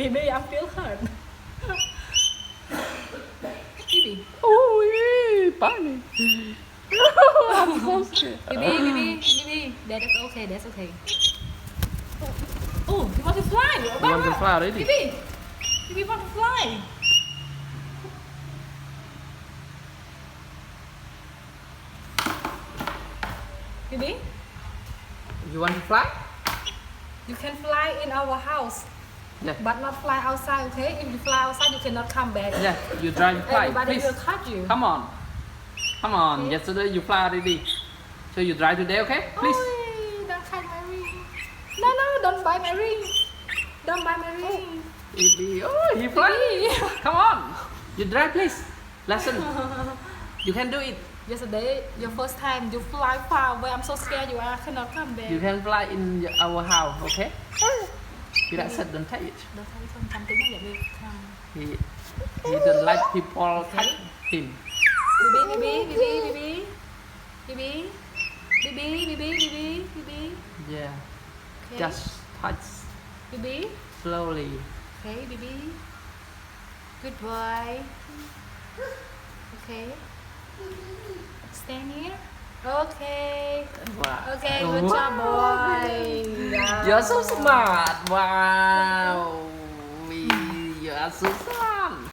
Bibi, I feel hurt. Bibi. Oh, funny. I'm so scared. Bibi. That's okay. That's okay. Oh, you want to fly? You want to fly already? Bibi want to fly. Bibi, You want to fly? you can fly in our house, Yeah. but not fly outside. Okay? If you fly outside, you cannot come back. Yeah. You try to fly, Everybody please. will cut you. Come on. Come on. Okay. Yesterday you fly already. So you try today, okay? Please. Oi, don't cut my ring. No, don't buy my ring. Don't buy my ring. Oh, he fly. Come on. You try, please. Lesson. You can do it. Yesterday, your first time, you fly far away. I'm so scared you are cannot come back. You can fly in our house, okay? He that said don't touch it. Don't tell me something like this. He don't like people touch him. Bibi. Yeah. Okay. Just touch Bibi. slowly. Okay, Bibi. Good boy. Okay. Stand here. Okay. Wow. Okay, good job, boy. Yeah. You're so smart. Wow. You are so smart.